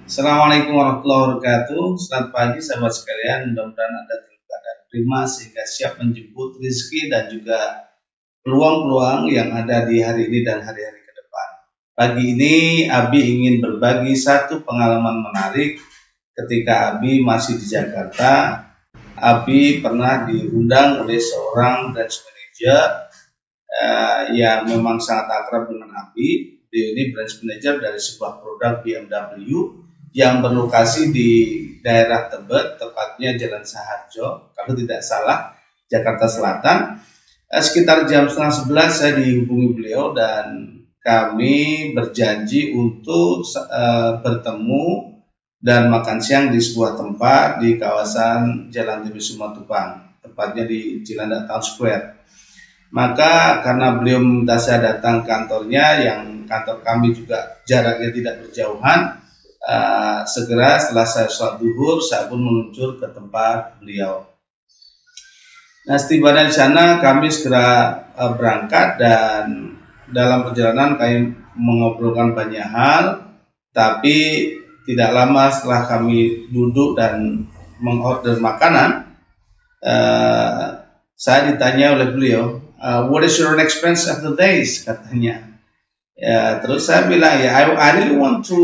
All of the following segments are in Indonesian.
Assalamualaikum warahmatullahi wabarakatuh. Selamat pagi sahabat sekalian. Mudah-mudahan Anda dalam keadaan prima sehingga siap menjemput rezeki dan juga peluang-peluang yang ada di hari ini dan hari-hari ke depan. Pagi ini Abi ingin berbagi satu pengalaman menarik ketika Abi masih di Jakarta. Abi pernah diundang oleh seorang branch manager yang memang sangat akrab dengan Abi. Dia ini branch manager dari sebuah produk BMW yang berlokasi di daerah Tebet, tepatnya Jalan Saharjo, kalau tidak salah, Jakarta Selatan. Sekitar jam 10:30 saya dihubungi beliau dan kami berjanji untuk bertemu dan makan siang di sebuah tempat di kawasan Jalan TV Simatupang, tepatnya di Cilandak Town Square. Maka karena beliau minta saya datang ke kantornya, yang kantor kami juga jaraknya tidak berjauhan, segera setelah saya sholat duhur, saya pun meluncur ke tempat beliau. Nah, setibanya di sana kami segera berangkat dan dalam perjalanan kami mengobrolkan banyak hal, tapi tidak lama setelah kami duduk dan mengorder makanan, saya ditanya oleh beliau, what is your next plans of the days, katanya. Ya, terus saya bilang, I really want to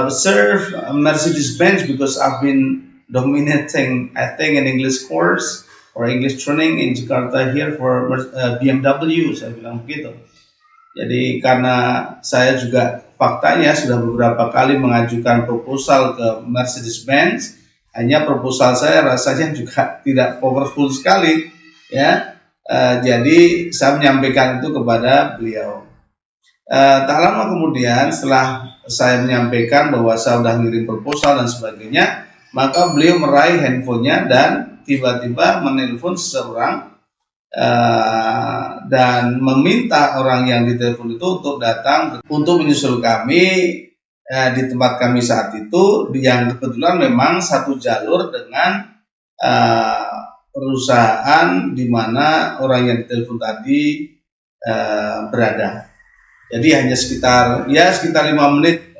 serve Mercedes-Benz because I've been dominating, I think, an English course or English training in Jakarta here for BMW, saya bilang begitu. Jadi karena saya juga faktanya sudah beberapa kali mengajukan proposal ke Mercedes-Benz, hanya proposal saya rasanya juga tidak powerful sekali, ya. Jadi saya menyampaikan itu kepada beliau. Tak lama kemudian setelah saya menyampaikan bahwa saya sudah ngirim proposal dan sebagainya, maka beliau meraih handphonenya dan tiba-tiba menelpon seseorang dan meminta orang yang ditelepon itu untuk datang untuk menyusul kami di tempat kami saat itu, yang kebetulan memang satu jalur dengan perusahaan di mana orang yang ditelepon tadi berada. Jadi hanya sekitar 5 menit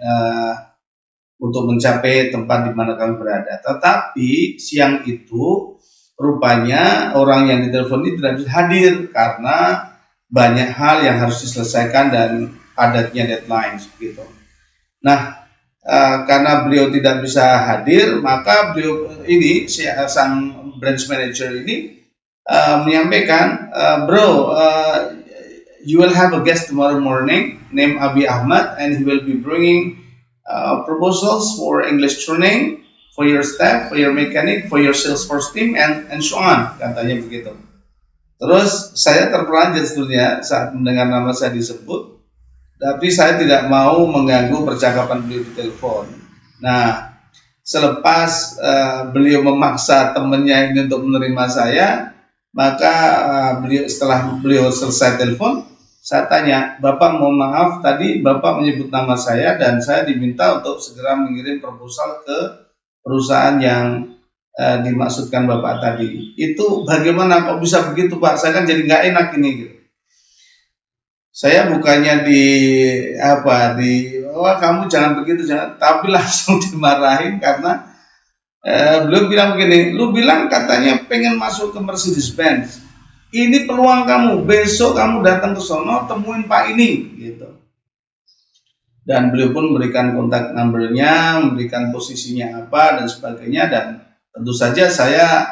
untuk mencapai tempat di mana kami berada. Tetapi siang itu rupanya orang yang ditelepon ini tidak bisa hadir karena banyak hal yang harus diselesaikan dan padatnya deadline gitu. Nah, karena beliau tidak bisa hadir, maka beliau ini sang branch manager ini menyampaikan, bro, you will have a guest tomorrow morning named Abi Ahmad, and he will be bringing proposals for English training for your staff, for your mechanic, for your Salesforce team, and so on, katanya begitu. Terus saya terperanjat sebetulnya saat mendengar nama saya disebut, tapi saya tidak mau mengganggu percakapan beliau di telepon. Nah, selepas beliau memaksa temannya ini untuk menerima saya, maka setelah beliau selesai telepon, saya tanya, Bapak mohon maaf, tadi Bapak menyebut nama saya dan saya diminta untuk segera mengirim proposal ke perusahaan yang dimaksudkan Bapak tadi. Itu bagaimana kok bisa begitu, Pak? Saya kan jadi nggak enak ini gitu. Saya bukannya kamu jangan begitu, jangan, tapi langsung dimarahin karena beliau bilang begini, lu bilang katanya pengen masuk ke Mercedes-Benz, ini peluang kamu, besok kamu datang ke sono temuin Pak ini gitu. Dan beliau pun memberikan kontak numbernya, memberikan posisinya apa dan sebagainya, dan tentu saja saya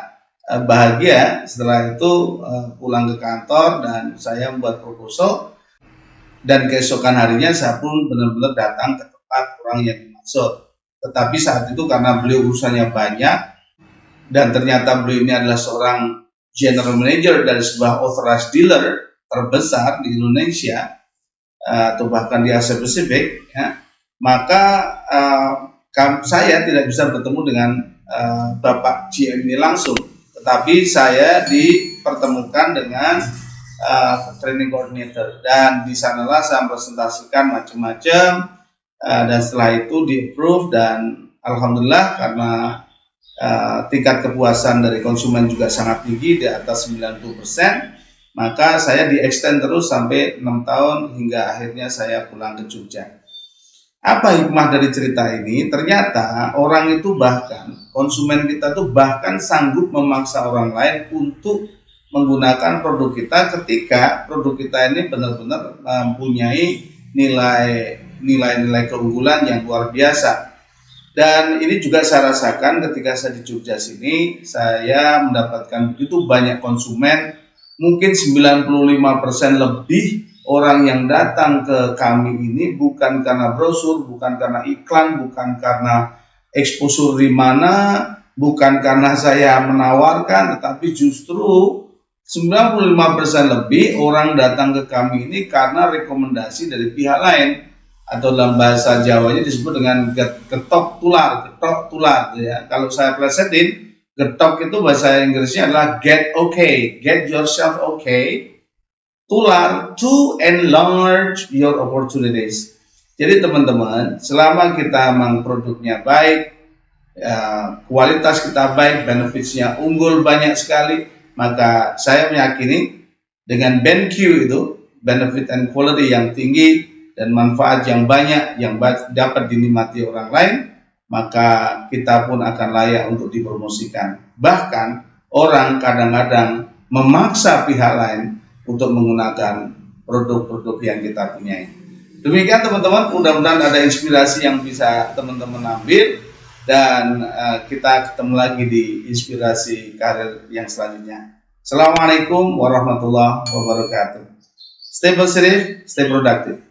bahagia setelah itu pulang ke kantor dan saya membuat proposal, dan keesokan harinya saya pun benar-benar datang ke tempat orang yang dimaksud. Tetapi saat itu karena beliau urusannya banyak dan ternyata beliau ini adalah seorang general manager dari sebuah authorized dealer terbesar di Indonesia atau bahkan di Asia Pasifik, ya, maka saya tidak bisa bertemu dengan Bapak GM ini langsung, tetapi saya dipertemukan dengan training coordinator, dan di sanalah saya presentasikan macam-macam, dan setelah itu di-approve, dan alhamdulillah karena tingkat kepuasan dari konsumen juga sangat tinggi, di atas 90%, maka saya di-extend terus sampai 6 tahun hingga akhirnya saya pulang ke Jogja. Apa hikmah dari cerita ini? Ternyata orang itu bahkan, konsumen kita tuh bahkan sanggup memaksa orang lain untuk menggunakan produk kita ketika produk kita ini benar-benar mempunyai nilai-nilai keunggulan yang luar biasa. Dan ini juga saya rasakan ketika saya di Jogja sini, saya mendapatkan begitu banyak konsumen, mungkin 95% lebih orang yang datang ke kami ini bukan karena brosur, bukan karena iklan, bukan karena exposure di mana, bukan karena saya menawarkan, tetapi justru 95% lebih orang datang ke kami ini karena rekomendasi dari pihak lain, atau dalam bahasa Jawanya disebut dengan getok tular ya. Kalau saya plesetin, getok itu bahasa Inggrisnya adalah get okay, get yourself okay, tular to enlarge your opportunities. Jadi teman-teman, selama kita memang produknya baik, kualitas kita baik, benefitsnya unggul banyak sekali, maka saya meyakini dengan BenQ itu benefit and quality yang tinggi dan manfaat yang banyak yang dapat dinikmati orang lain, maka kita pun akan layak untuk dipromosikan. Bahkan orang kadang-kadang memaksa pihak lain untuk menggunakan produk-produk yang kita punyai. Demikian teman-teman, mudah-mudahan ada inspirasi yang bisa teman-teman ambil, dan kita ketemu lagi di inspirasi karir yang selanjutnya. Assalamualaikum warahmatullahi wabarakatuh. Stay positive, stay productive.